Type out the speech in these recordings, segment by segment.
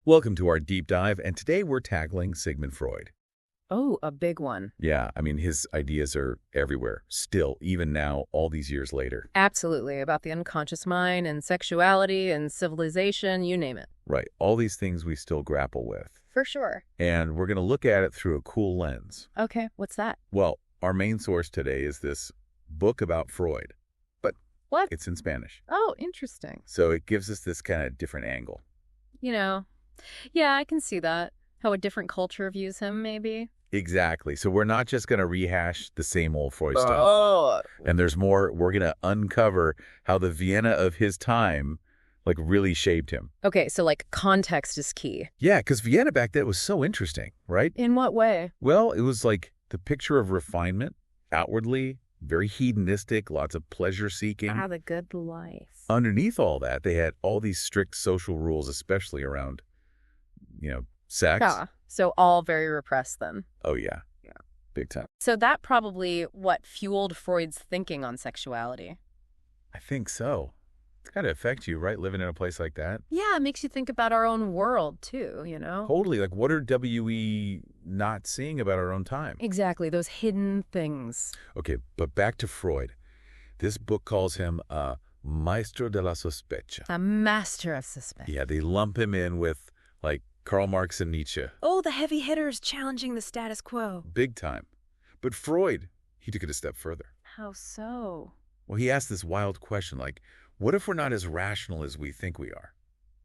Welcome to our deep dive, and today we're tackling Sigmund Freud. Oh, a big one. Yeah, I mean, his ideas are everywhere, still, even now, all these years later. Absolutely, about the unconscious mind and sexuality and civilization, you name it. Right, all these things we still grapple with. For sure. And we're going to look at it through a cool lens. Okay, what's that? Well, our main source today is this book about Freud, but What? it's in Spanish. Oh, interesting. So it gives us this kind of different angle. Yeah, I can see that. How a different culture views him, maybe. Exactly. So we're not just going to rehash the same old Freud stuff. Oh. And there's more. We're going to uncover how the Vienna of his time, really shaped him. Okay, so context is key. Yeah, because Vienna back then was so interesting, right? In what way? Well, it was like the picture of refinement, outwardly, very hedonistic, lots of pleasure-seeking. The good life. Underneath all that, they had all these strict social rules, especially around, sex. Yeah, so all very repressed then. Oh, yeah. Yeah. Big time. So that probably what fueled Freud's thinking on sexuality. I think so. It's got to affect you, right, living in a place like that? Yeah, it makes you think about our own world, too, Totally. What are WE not seeing about our own time? Exactly, those hidden things. Okay, but back to Freud. This book calls him a maestro de la sospecha. A master of suspense. Yeah, they lump him in with, Karl Marx and Nietzsche. Oh, the heavy hitters challenging the status quo. Big time. But Freud, he took it a step further. How so? Well, he asked this wild question, what if we're not as rational as we think we are?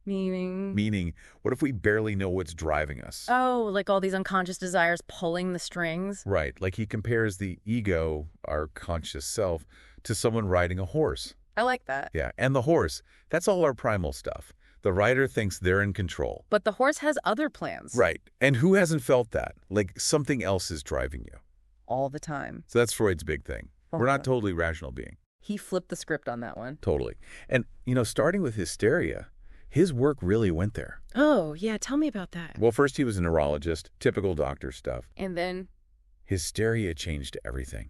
Meaning? Meaning, what if we barely know what's driving us? Oh, like all these unconscious desires pulling the strings? Right, he compares the ego, our conscious self, to someone riding a horse. I like that. Yeah, and the horse, that's all our primal stuff. The rider thinks they're in control. But the horse has other plans. Right, and who hasn't felt that? Something else is driving you. All the time. So that's Freud's big thing. We're not totally rational being. He flipped the script on that one. Totally. And, starting with hysteria, his work really went there. Oh, yeah, tell me about that. Well, first he was a neurologist, typical doctor stuff. And then? Hysteria changed everything.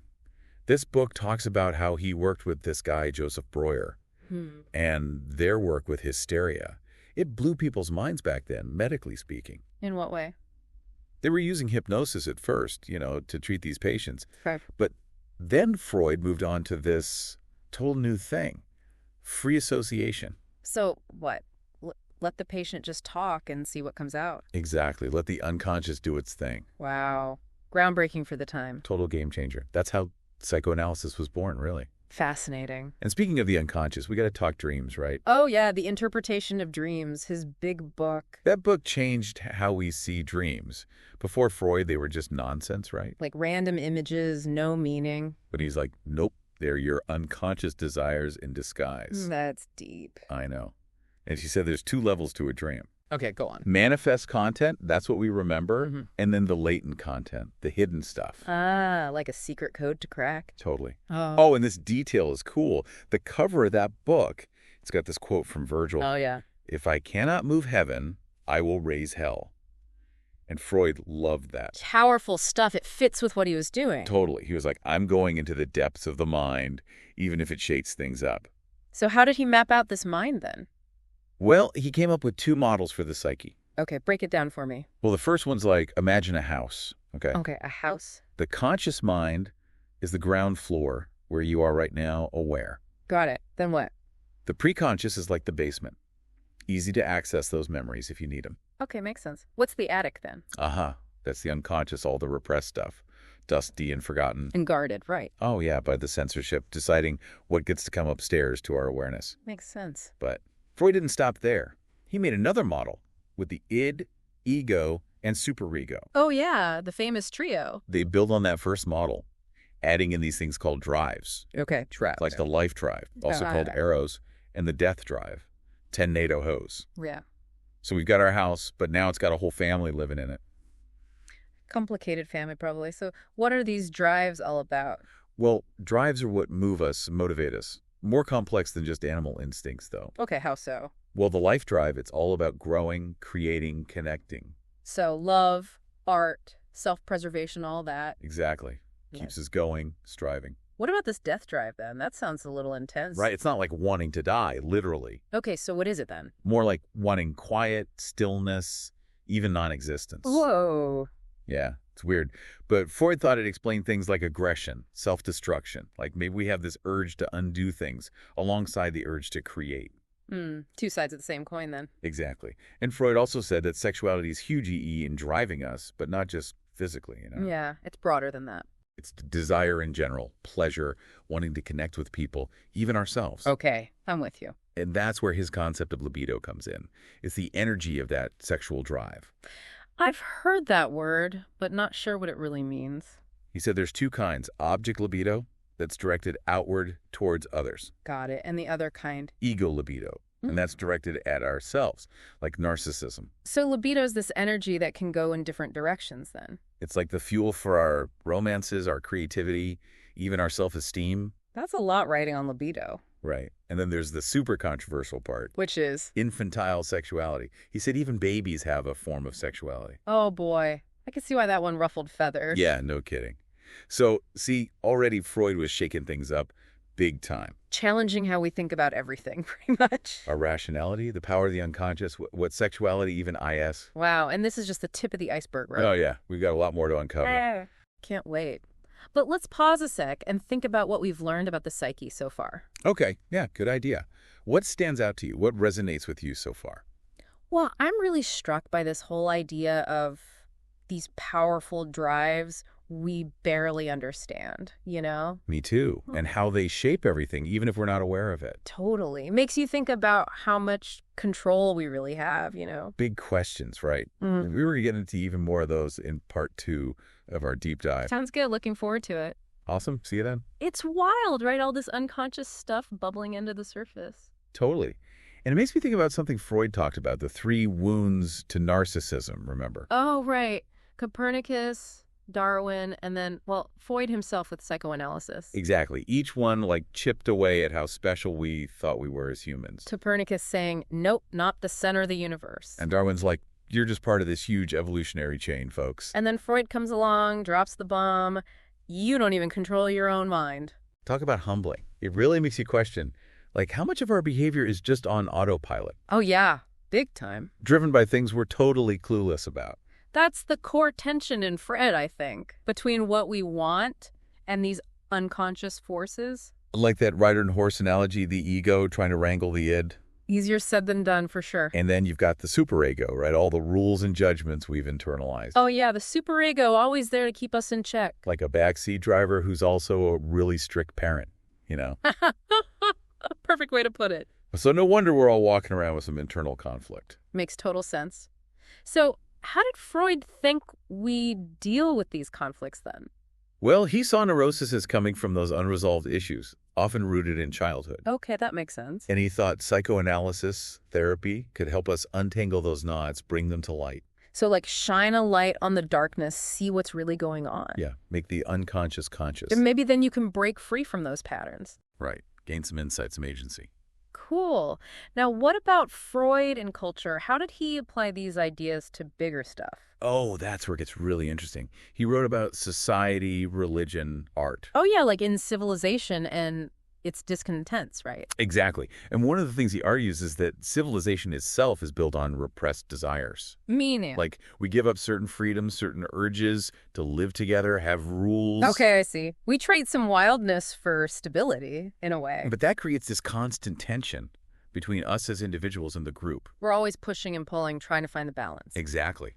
This book talks about how he worked with this guy, Joseph Breuer, and their work with hysteria. It blew people's minds back then, medically speaking. In what way? They were using hypnosis at first, to treat these patients. Right. But then Freud moved on to this total new thing, free association. So what? Let the patient just talk and see what comes out. Exactly. Let the unconscious do its thing. Wow. Groundbreaking for the time. Total game changer. That's how psychoanalysis was born, really. Fascinating. And speaking of the unconscious, we got to talk dreams, right? Oh, yeah, The Interpretation of Dreams, his big book. That book changed how we see dreams. Before Freud, they were just nonsense, right? Like random images, no meaning. But he's like, nope, they're your unconscious desires in disguise. That's deep. I know. And she said there's two levels to a dream. Okay, go on. Manifest content, that's what we remember. And then the latent content, the hidden stuff. Ah, like a secret code to crack. Totally. Oh, And this detail is cool. The cover of that book, it's got this quote from Virgil. Oh, yeah. If I cannot move heaven, I will raise hell. And Freud loved that. Powerful stuff. It fits with what he was doing. Totally. He was like, I'm going into the depths of the mind, even if it shakes things up. So how did he map out this mind then? Well, he came up with two models for the psyche. Okay, break it down for me. Well, the first one's imagine a house, okay? Okay, a house. The conscious mind is the ground floor where you are right now, aware. Got it. Then what? The preconscious is like the basement. Easy to access those memories if you need them. Okay, makes sense. What's the attic then? That's the unconscious, all the repressed stuff. Dusty and forgotten. And guarded, right. Oh, yeah, by the censorship, deciding what gets to come upstairs to our awareness. Makes sense. But Freud didn't stop there. He made another model with the id, ego, and superego. Oh, yeah, the famous trio. They build on that first model, adding in these things called drives. Okay, drive. Like the life drive, also called arrows, and the death drive, 10 NATO hose. Yeah. So we've got our house, but now it's got a whole family living in it. Complicated family, probably. So what are these drives all about? Well, drives are what move us, motivate us. More complex than just animal instincts, though. Okay, how so? Well, the life drive, it's all about growing, creating, connecting. So love, art, self-preservation, all that. Exactly. Keeps us going, striving. What about this death drive, then? That sounds a little intense. Right? It's not like wanting to die, literally. Okay, so what is it then? More like wanting quiet, stillness, even non-existence. Whoa. Yeah, it's weird. But Freud thought it explained things like aggression, self-destruction. Like maybe we have this urge to undo things alongside the urge to create. Two sides of the same coin, then. Exactly. And Freud also said that sexuality is huge in driving us, but not just physically, Yeah, it's broader than that. It's desire in general, pleasure, wanting to connect with people, even ourselves. Okay, I'm with you. And that's where his concept of libido comes in. It's the energy of that sexual drive. I've heard that word, but not sure what it really means. He said there's two kinds: object libido, that's directed outward towards others. Got it. And the other kind? Ego libido, and that's directed at ourselves, like narcissism. So libido is this energy that can go in different directions, then? It's like the fuel for our romances, our creativity, even our self-esteem. That's a lot riding on libido. Right. And then there's the super controversial part. Which is? Infantile sexuality. He said even babies have a form of sexuality. Oh, boy. I can see why that one ruffled feathers. Yeah, no kidding. So, see, already Freud was shaking things up big time. Challenging how we think about everything, pretty much. Our rationality, the power of the unconscious, what sexuality even is. Wow, and this is just the tip of the iceberg, right? Oh, yeah. We've got a lot more to uncover. Can't wait. But let's pause a sec and think about what we've learned about the psyche so far. Okay, yeah, good idea. What stands out to you? What resonates with you so far? Well, I'm really struck by this whole idea of these powerful drives we barely understand, you know? Me too. And how they shape everything, even if we're not aware of it. Totally. It makes you think about how much control we really have, you know? Big questions, right? We were going to get into even more of those in part 2 of our deep dive. Sounds good. Looking forward to it. Awesome. See you then. It's wild, right? All this unconscious stuff bubbling into the surface. Totally. And it makes me think about something Freud talked about, the 3 wounds to narcissism, remember? Oh, right. Copernicus, Darwin, and then, well, Freud himself with psychoanalysis. Exactly. Each one, like, chipped away at how special we thought we were as humans. Copernicus saying, nope, not the center of the universe. And Darwin's like, you're just part of this huge evolutionary chain, folks. And then Freud comes along, drops the bomb. You don't even control your own mind. Talk about humbling. It really makes you question, like, how much of our behavior is just on autopilot? Oh, yeah. Big time. Driven by things we're totally clueless about. That's the core tension in Freud, I think, between what we want and these unconscious forces. Like that rider and horse analogy, the ego trying to wrangle the id. Easier said than done, for sure. And then you've got the superego, right? All the rules and judgments we've internalized. Oh, yeah, the superego, always there to keep us in check. Like a backseat driver who's also a really strict parent, you know? Perfect way to put it. So no wonder we're all walking around with some internal conflict. Makes total sense. So how did Freud think we deal with these conflicts then? Well, he saw neurosis as coming from those unresolved issues, often rooted in childhood. Okay, that makes sense. And he thought psychoanalysis, therapy, could help us untangle those knots, bring them to light. So like shine a light on the darkness, see what's really going on. Yeah, make the unconscious conscious. And maybe then you can break free from those patterns. Right, gain some insight, some agency. Cool. Now, what about Freud and culture? How did he apply these ideas to bigger stuff? Oh, that's where it gets really interesting. He wrote about society, religion, art. Oh, yeah, like in Civilization and its discontents, right? Exactly. And one of the things he argues is that civilization itself is built on repressed desires. Meaning? Like, we give up certain freedoms, certain urges to live together, have rules. Okay, I see. We trade some wildness for stability, in a way. But that creates this constant tension between us as individuals and the group. We're always pushing and pulling, trying to find the balance. Exactly.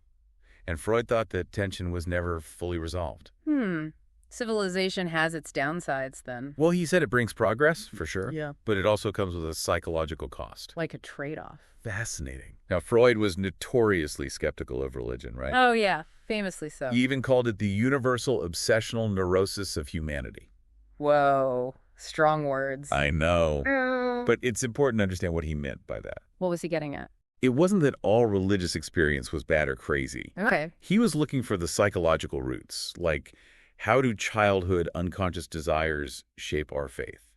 And Freud thought that tension was never fully resolved. Civilization has its downsides, then. Well, he said it brings progress, for sure. Yeah. But it also comes with a psychological cost. Like a trade-off. Fascinating. Now, Freud was notoriously skeptical of religion, right? Oh, yeah. Famously so. He even called it the universal obsessional neurosis of humanity. Whoa. Strong words. I know. But it's important to understand what he meant by that. What was he getting at? It wasn't that all religious experience was bad or crazy. Okay. He was looking for the psychological roots, like how do childhood unconscious desires shape our faith?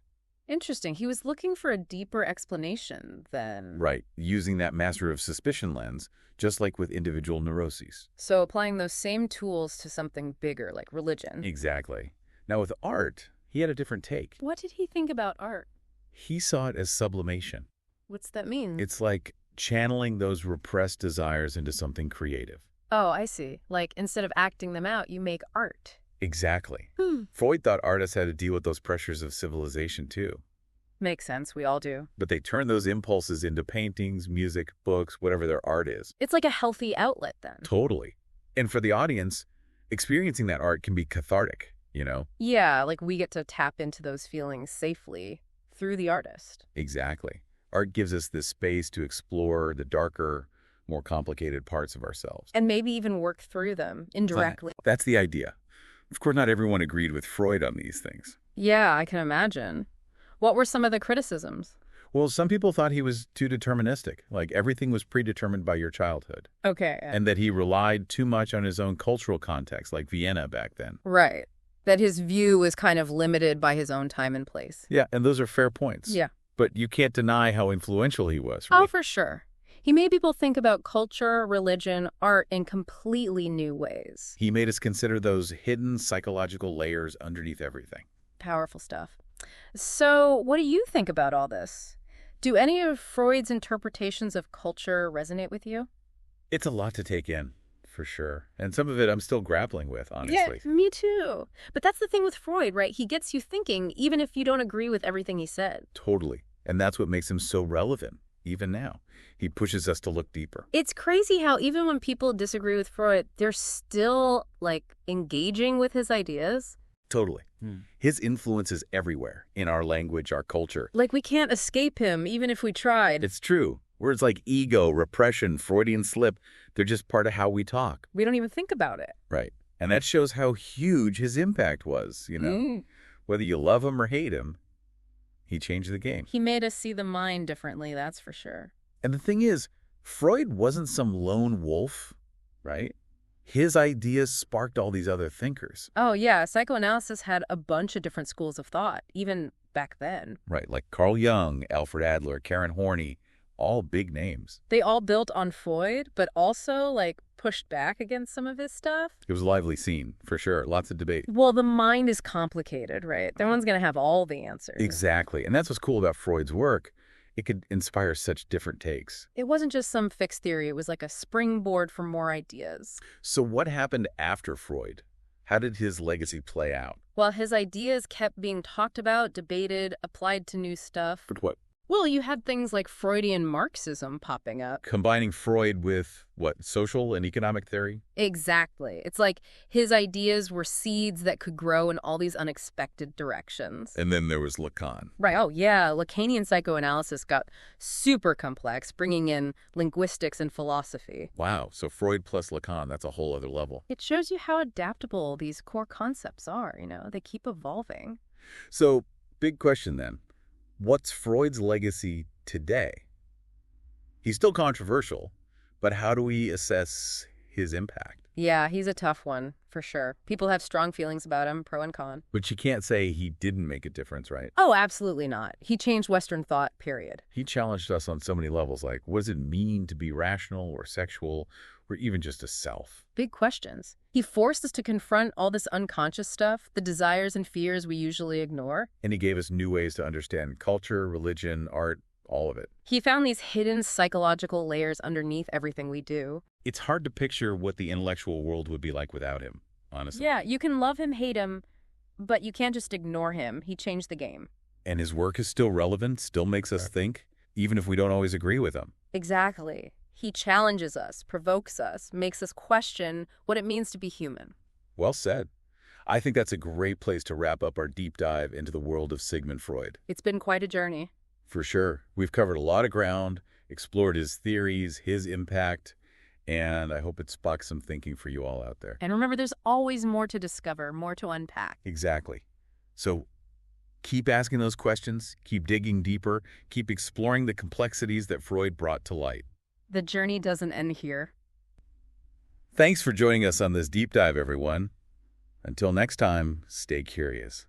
Interesting. He was looking for a deeper explanation then. Right, using that master of suspicion lens, just like with individual neuroses. So applying those same tools to something bigger, like religion. Exactly. Now with art, He had a different take. What did he think about art? He saw it as sublimation. What's that mean? It's like channeling those repressed desires into something creative. Oh, I see. Like, instead of acting them out, you make art. Exactly. Freud thought artists had to deal with those pressures of civilization, too. Makes sense. We all do. But they turn those impulses into paintings, music, books, whatever their art is. It's like a healthy outlet, then. Totally. And for the audience, experiencing that art can be cathartic, you know? Yeah, like we get to tap into those feelings safely through the artist. Exactly. Art gives us this space to explore the darker, more complicated parts of ourselves. And maybe even work through them indirectly. That's the idea. Of course, not everyone agreed with Freud on these things. Yeah, I can imagine. What were some of the criticisms? Well, some people thought he was too deterministic, like everything was predetermined by your childhood. Okay. And that he relied too much on his own cultural context, like Vienna back then. Right. That his view was kind of limited by his own time and place. Yeah, and those are fair points. Yeah. But you can't deny how influential he was. Oh, for sure. He made people think about culture, religion, art in completely new ways. He made us consider those hidden psychological layers underneath everything. Powerful stuff. So, what do you think about all this? Do any of Freud's interpretations of culture resonate with you? It's a lot to take in, for sure. And some of it I'm still grappling with, honestly. Yeah, me too. But that's the thing with Freud, right? He gets you thinking, even if you don't agree with everything he said. Totally. And that's what makes him so relevant, even now. He pushes us to look deeper. It's crazy how even when people disagree with Freud, they're still, like, engaging with his ideas. Totally. His influence is everywhere, in our language, our culture. Like, we can't escape him, even if we tried. It's true. Words like ego, repression, Freudian slip, they're just part of how we talk. We don't even think about it. Right. And that shows how huge his impact was, you know. Whether you love him or hate him, he changed the game. He made us see the mind differently, that's for sure. And the thing is, Freud wasn't some lone wolf, right? His ideas sparked all these other thinkers. Oh, yeah. Psychoanalysis had a bunch of different schools of thought, even back then. Right, like Carl Jung, Alfred Adler, Karen Horney, all big names. They all built on Freud, but also, like, pushed back against some of his stuff. It was a lively scene, for sure. Lots of debate. Well, the mind is complicated, right? No one's going to have all the answers. Exactly. And that's what's cool about Freud's work. It could inspire such different takes. It wasn't just some fixed theory. It was like a springboard for more ideas. So what happened after Freud? How did his legacy play out? Well, his ideas kept being talked about, debated, applied to new stuff. But what? Well, you had things like Freudian Marxism popping up. Combining Freud with, what, social and economic theory? Exactly. It's like his ideas were seeds that could grow in all these unexpected directions. And then there was Lacan. Right. Oh, yeah. Lacanian psychoanalysis got super complex, bringing in linguistics and philosophy. Wow. So Freud plus Lacan, that's a whole other level. It shows you how adaptable these core concepts are, you know? They keep evolving. So, big question then. What's Freud's legacy today? He's still controversial, but how do we assess his impact? Yeah, he's a tough one, for sure. People have strong feelings about him, pro and con. But you can't say he didn't make a difference, right? Oh, absolutely not. He changed Western thought, period. He challenged us on so many levels, like what does it mean to be rational or sexual or even just a self? Big questions. He forced us to confront all this unconscious stuff, the desires and fears we usually ignore. And he gave us new ways to understand culture, religion, art, all of it. He found these hidden psychological layers underneath everything we do. It's hard to picture what the intellectual world would be like without him, honestly. Yeah, you can love him, hate him, but you can't just ignore him. He changed the game. And his work is still relevant, still makes us think, even if we don't always agree with him. Exactly. He challenges us, provokes us, makes us question what it means to be human. Well said. I think that's a great place to wrap up our deep dive into the world of Sigmund Freud. It's been quite a journey. For sure. We've covered a lot of ground, explored his theories, his impact, and I hope it sparks some thinking for you all out there. And remember, there's always more to discover, more to unpack. Exactly. So keep asking those questions, keep digging deeper, keep exploring the complexities that Freud brought to light. The journey doesn't end here. Thanks for joining us on this deep dive, everyone. Until next time, stay curious.